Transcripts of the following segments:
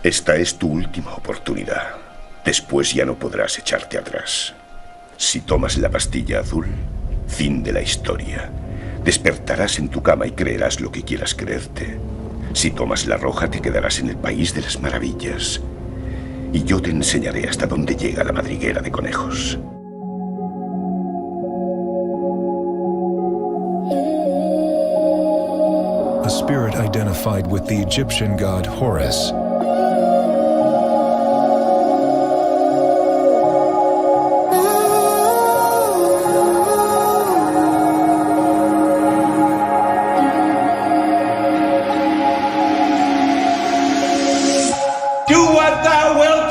Esta es tu última oportunidad. Después ya no podrás echarte atrás. Si tomas la pastilla azul, fin de la historia. Despertarás en tu cama y creerás lo que quieras creerte. Si tomas la roja, te quedarás en el país de las maravillas. Y yo te enseñaré hasta dónde llega la madriguera de conejos. A spirit identified with the Egyptian god Horus.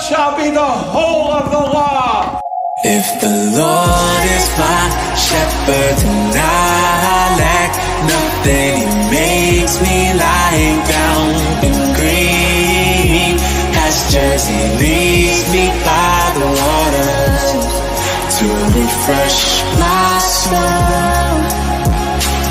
Shall be the whole of the law. If the Lord is my shepherd, then I lack nothing. He makes me lie down in green pastures. He leads me by the waters to refresh my soul.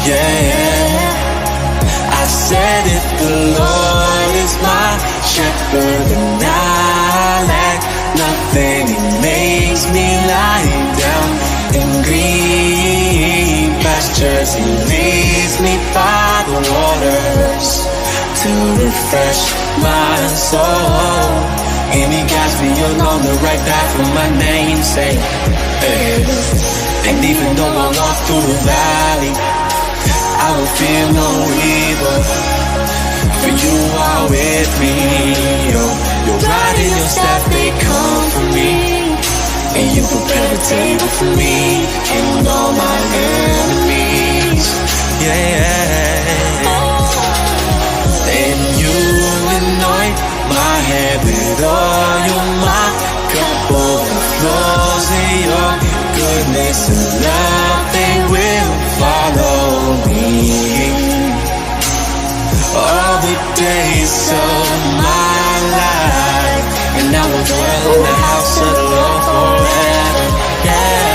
Yeah, I said if the Lord is my shepherd, then I lack nothing. He makes me lie down in green pastures. He leads me by the waters to refresh my soul. And he guides me along the right path for my name's sake. Hey. And even though I walk through the valley, I will fear no evil, for you are with me. Your rod and your staff, they comfort me. And you prepare a table for me and all my enemies. Yeah. And you anoint my head with oil, my cup overflows. And your goodness and love, they will follow me all the days of my life, and I will dwell in the house of the Lord forever. Yeah.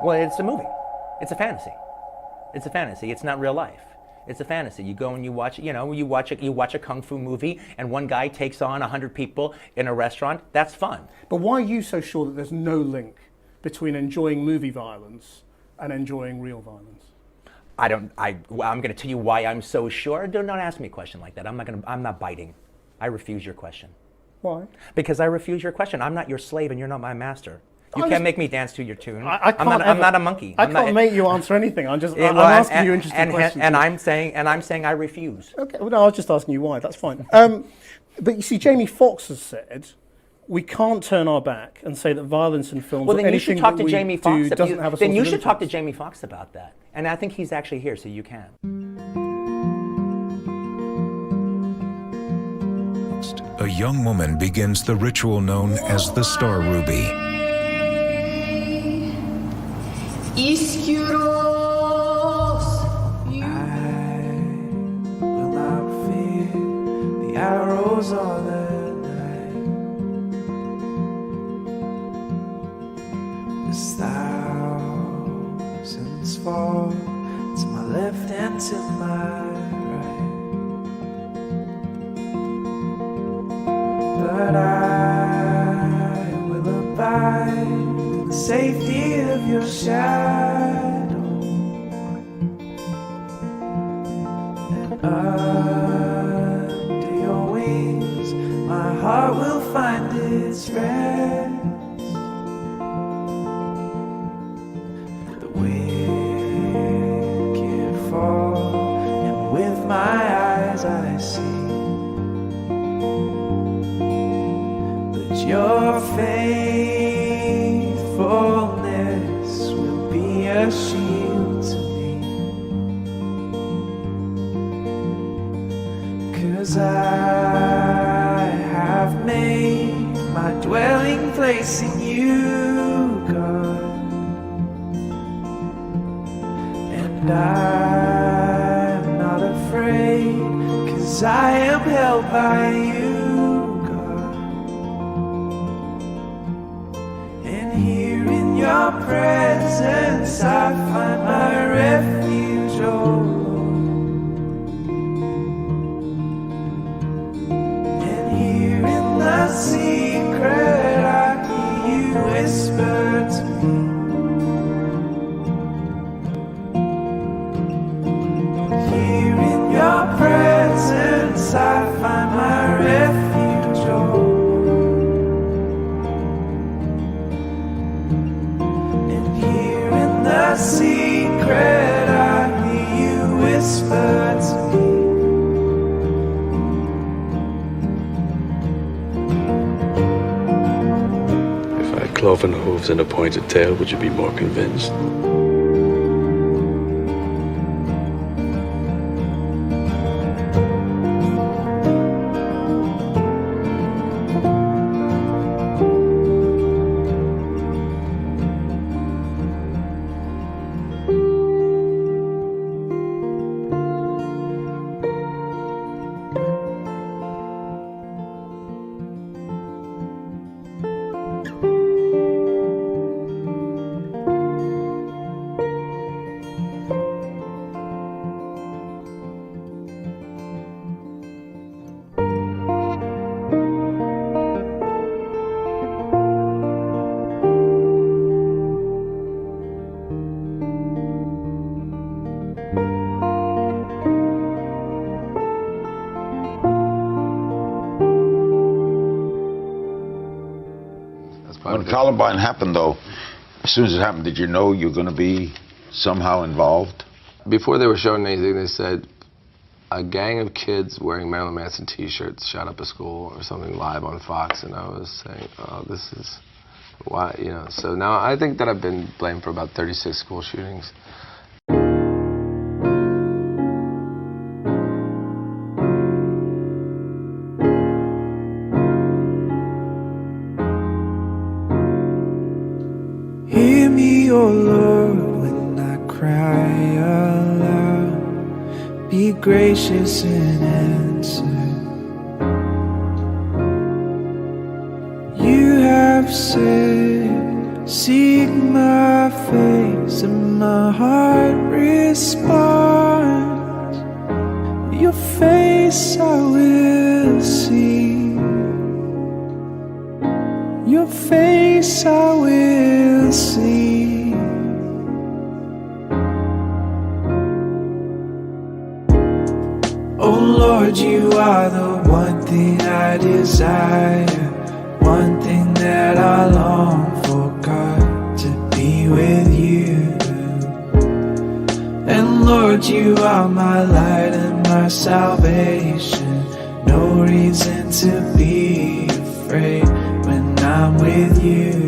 Well, it's a movie. It's a fantasy. It's a fantasy. It's not real life. It's a fantasy. You go and you watch, you watch a kung fu movie, and one guy takes on 100 people in a restaurant. That's fun. But why are you so sure that there's no link between enjoying movie violence and enjoying real violence? I'm going to tell you why I'm so sure. Don't ask me a question like that. I'm not biting. I refuse your question. Why? Because I refuse your question. I'm not your slave, and you're not my master. You can't make me dance to your tune. I'm not a monkey. I can't make you answer anything. I'm asking you interesting questions. And I'm saying I refuse. Okay. Well, no, I was just asking you why. That's fine. But you see, Jamie Foxx has said we can't turn our back and say that violence in films. Well, then you should talk to Jamie Foxx. Then you should talk to Jamie Foxx about that. And I think he's actually here, so you can. A young woman begins the ritual known as the Star Ruby. Iskyros. I will not fear the arrows or the night. As thousands fall to my left and to my right, but I will abide in the safety of your shadow, and under your wings my heart will find its rest. The wind can fall, and with my eyes I see, but your faithful a shield to me. 'Cause I have made my dwelling place in you, God. And I'm not afraid, 'cause I am held by you, God. And here in your presence I find my refuge, oh Lord. And here in the secret I hear you whisper to me. Your presence, I find my refuge, oh Lord. And here in the secret, I hear you whisper to me. If I had cloven hooves and a pointed tail, would you be more convinced? When Columbine happened, though, as soon as it happened, did you know you're going to be somehow involved? Before they were showing anything, they said a gang of kids wearing Marilyn Manson t-shirts shot up a school or something live on Fox, and I was saying, oh, this is why, you know. So now I think that I've been blamed for about 36 school shootings. Hear me, O Lord, when I cry aloud. Be gracious and answer. You have said, seek my face, and my heart responds. Your face I will see. Your face I will see. Oh Lord, you are the one thing I desire, one thing that I long for, God, to be with you. And Lord, you are my light and my salvation, no reason to be afraid when I'm with you.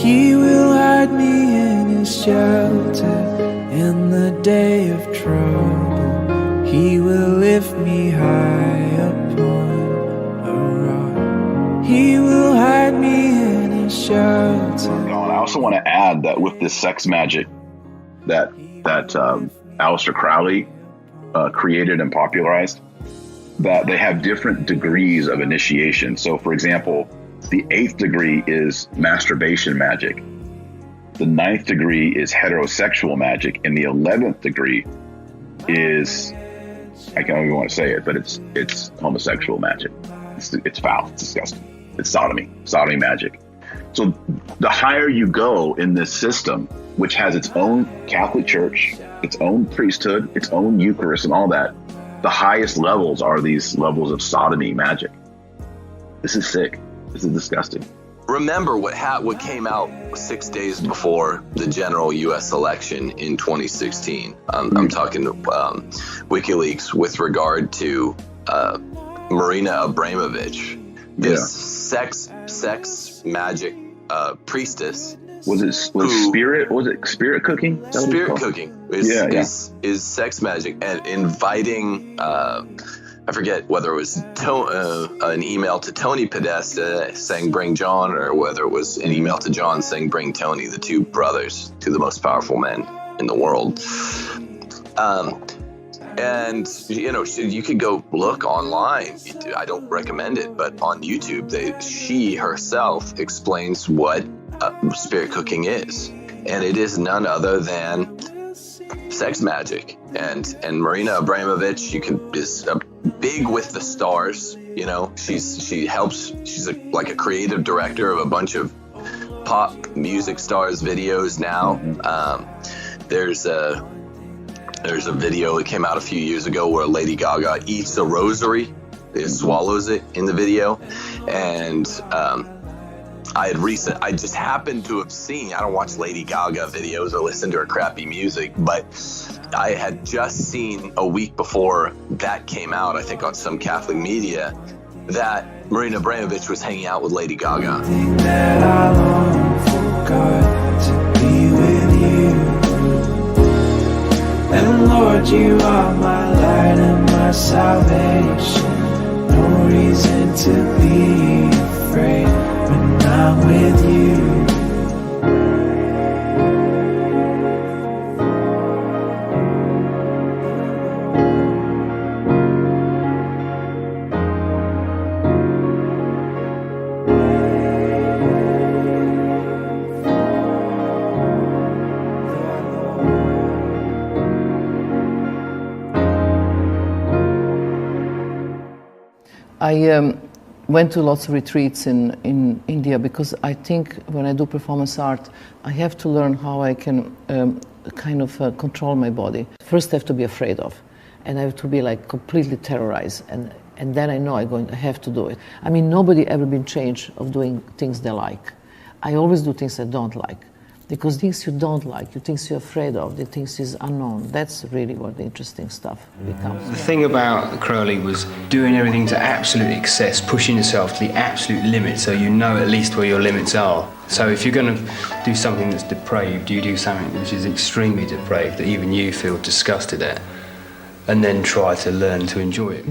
He will hide me in his shelter in the day of trouble. He will lift me high upon a rock. He will hide me in his shelter. I also want to add that with this sex magic that Aleister Crowley created and popularized, that they have different degrees of initiation. So, for example, the 8th degree is masturbation magic. The 9th degree is heterosexual magic, and the 11th degree is, I can't even want to say it, but it's homosexual magic. It's foul. It's disgusting. It's sodomy magic. So the higher you go in this system, which has its own Catholic Church, its own priesthood, its own Eucharist, and all that, the highest levels are these levels of sodomy magic. This is sick. This is disgusting. Remember what came out 6 days before the general U.S. election in 2016. I'm talking WikiLeaks with regard to Marina Abramovich, this sex magic priestess. Was it spirit cooking? Spirit cooking is sex magic, and inviting I forget whether it was an email to Tony Podesta saying bring John, or whether it was an email to John saying bring Tony, the two brothers, two of the most powerful men in the world. And, you know, you could go look online. I don't recommend it, but on YouTube, she herself explains what spirit cooking is. And it is none other than sex magic. And Marina Abramovich, is big with the stars. You know, she's like a creative director of a bunch of pop music stars videos now. There's a video that came out a few years ago where Lady Gaga eats a rosary, swallows it in the video. And I just happened to have seen, I don't watch Lady Gaga videos or listen to her crappy music, but I had just seen a week before that came out, I think on some Catholic media, that Marina Abramovich was hanging out with Lady Gaga. That I long for God to be with you. And Lord, you are my light and my salvation. No reason to be afraid when I'm with you. I went to lots of retreats in India because I think when I do performance art, I have to learn how I can control my body. First I have to be afraid of, and I have to be like completely terrorized, and then I know I have to do it. I mean, nobody ever been changed of doing things they like. I always do things I don't like, because things you don't like, the things you're afraid of, the things is unknown, that's really what the interesting stuff becomes. The thing about Crowley was doing everything to absolute excess, pushing yourself to the absolute limit so you know at least where your limits are. So if you're going to do something that's depraved, you do something which is extremely depraved that even you feel disgusted at, and then try to learn to enjoy it.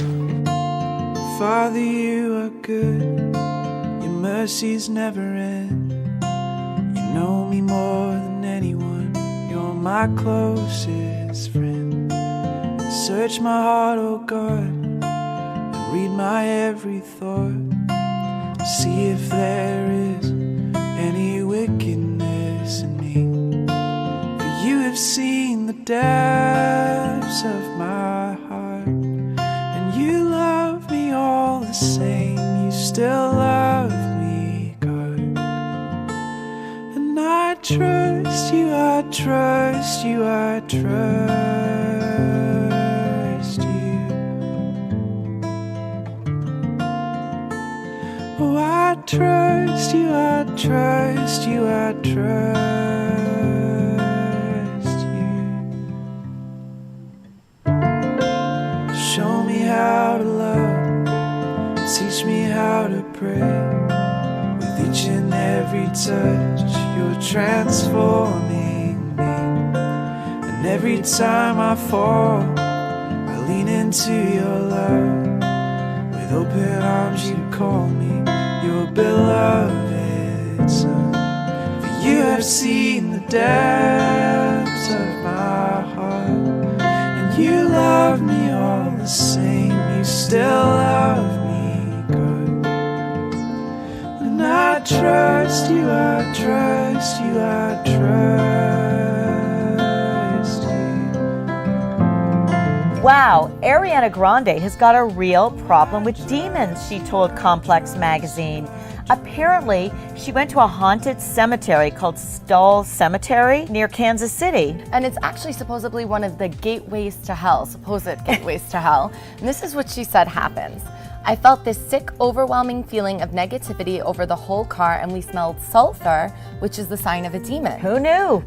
Father, you are good, your mercies never end. You know me more than anyone, you're my closest friend. Search my heart, oh God, and read my every thought. See if there is any wickedness in me. For you have seen the depths of my heart, and you love me all the same. You still love me, God. And I trust you, I trust you, I trust you. Oh, I trust you, I trust you, I trust you. Show me how to love, teach me how to pray. With each and every touch, you're transforming me. And every time I fall, I lean into your love. With open arms you call me your beloved son. For you have seen the depths of my heart, and you love me all the same. You still love me, God. And I trust you, I trust you, I trust you. Wow, Ariana Grande has got a real problem with demons, she told Complex magazine. Apparently, she went to a haunted cemetery called Stull Cemetery near Kansas City. And it's actually supposedly one of the gateways to hell, supposed gateways to hell. And this is what she said happens. I felt this sick, overwhelming feeling of negativity over the whole car, and we smelled sulfur, which is the sign of a demon. Who knew?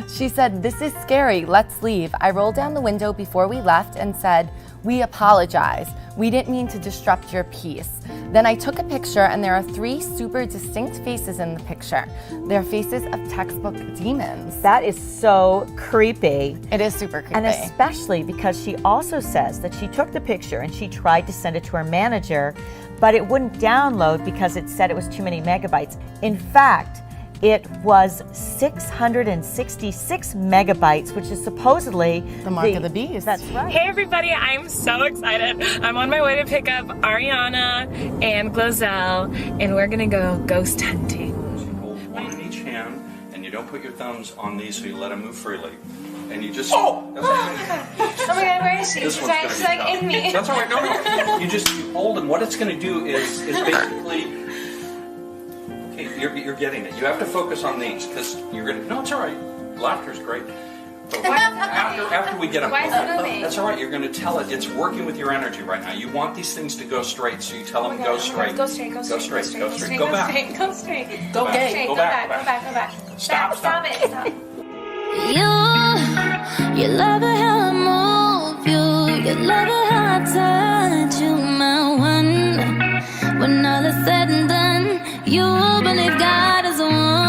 She said, this is scary, let's leave. I rolled down the window before we left and said, we apologize. We didn't mean to disrupt your peace. Then I took a picture, and there are 3 super distinct faces in the picture. They're faces of textbook demons. That is so creepy. It is super creepy. And especially because she also says that she took the picture and she tried to send it to her manager, but it wouldn't download because it said it was too many megabytes. In fact, it was 666 megabytes, which is supposedly the mark of the beast. That's right. Hey everybody, I'm so excited. I'm on my way to pick up Ariana and Glozell, and we're gonna go ghost hunting. Hold one in each hand, and you don't put your thumbs on these, so you let them move freely. And you just... Oh my God, where is she? She's like in me. That's all right, no. You hold them. What it's gonna do is basically... Okay, you're getting it. You have to focus on these, because you're gonna... No, it's all right. Laughter's great. But after we get them... Why is it moving? That's all right. You're gonna tell it. It's working with your energy right now. You want these things to go straight, so you tell them go straight. Go straight, go straight, go straight, go straight, go back. Go straight. Go back. Go back. Stop it. Stop. You love it how I move you love it how I touch you, my one. When all is said and done, you believe God is a woman.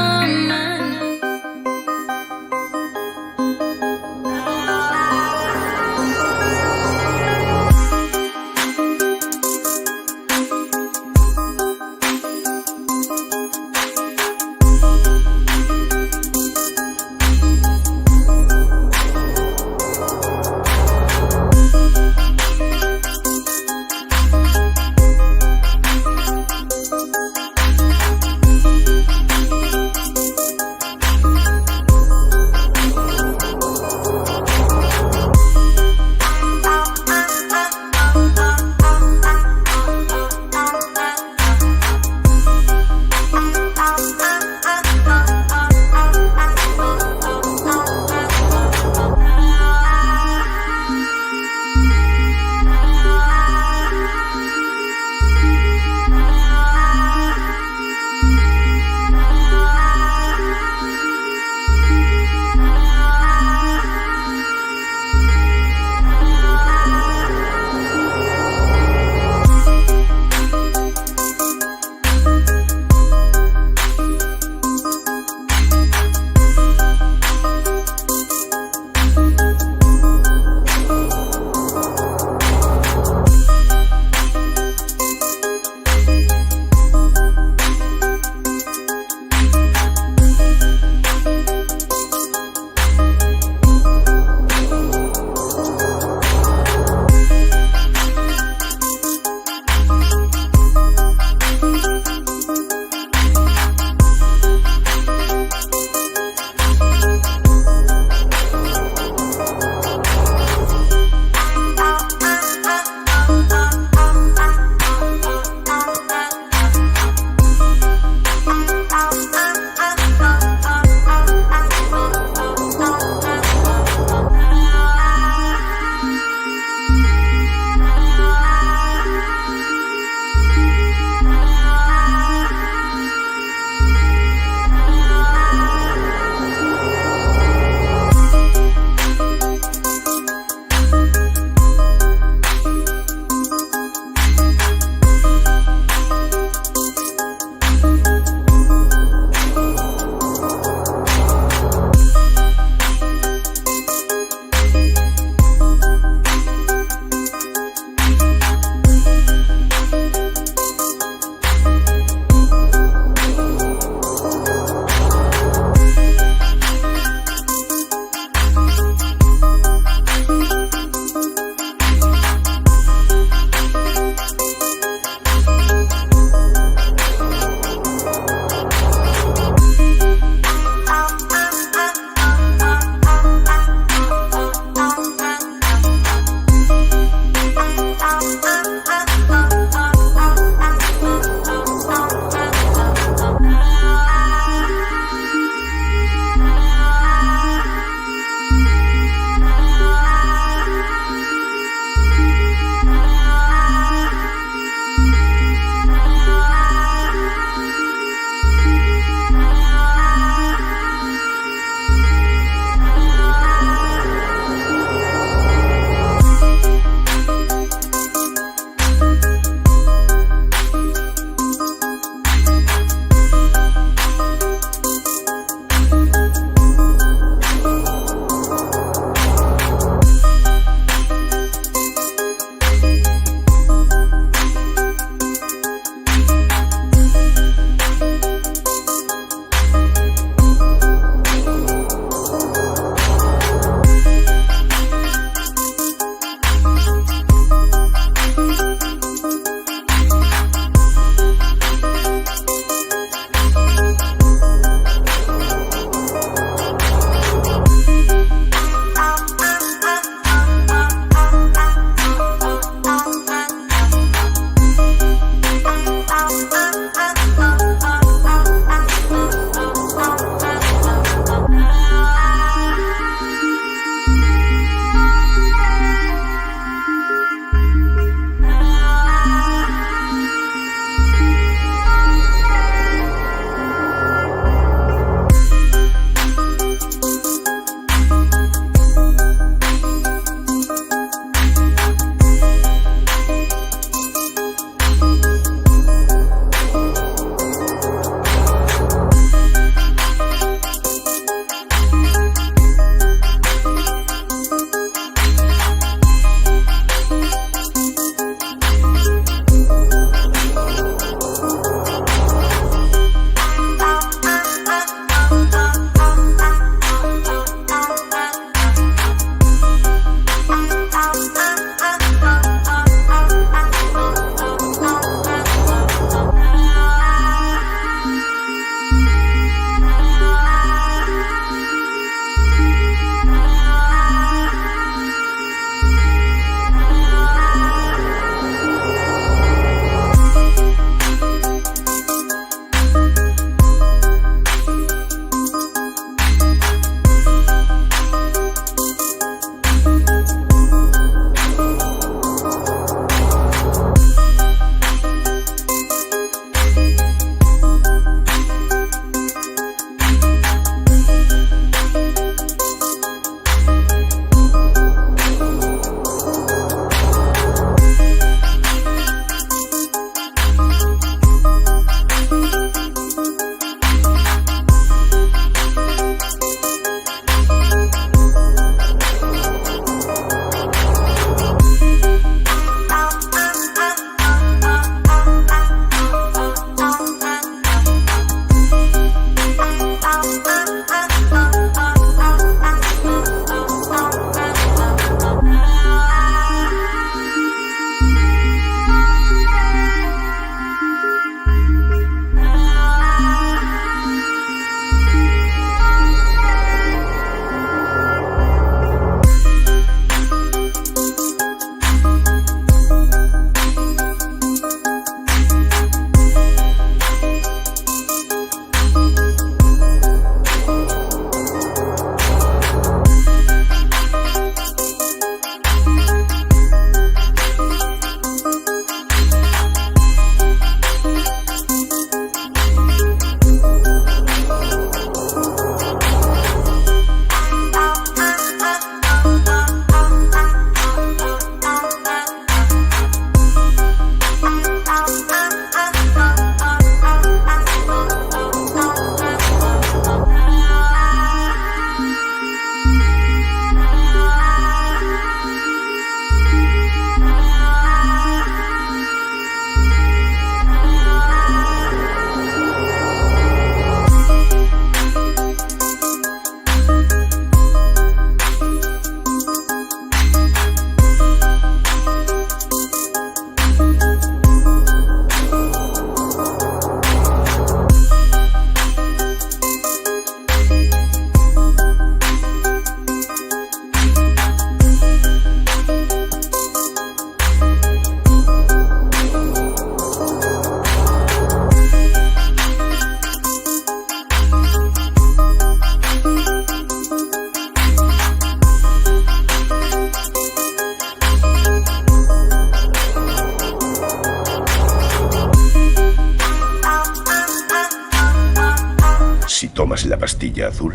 la pastilla azul,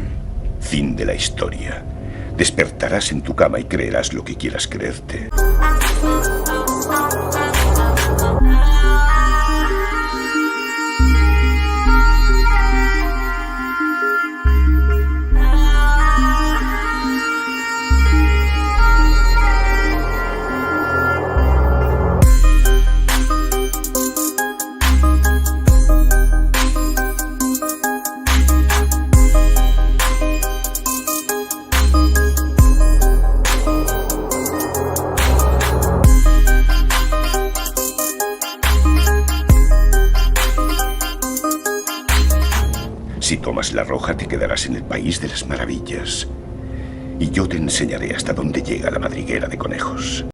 fin de la historia. Despertarás en tu cama y creerás lo que quieras creerte. Si tomas la roja, te quedarás en el país de las maravillas. Y yo te enseñaré hasta dónde llega la madriguera de conejos.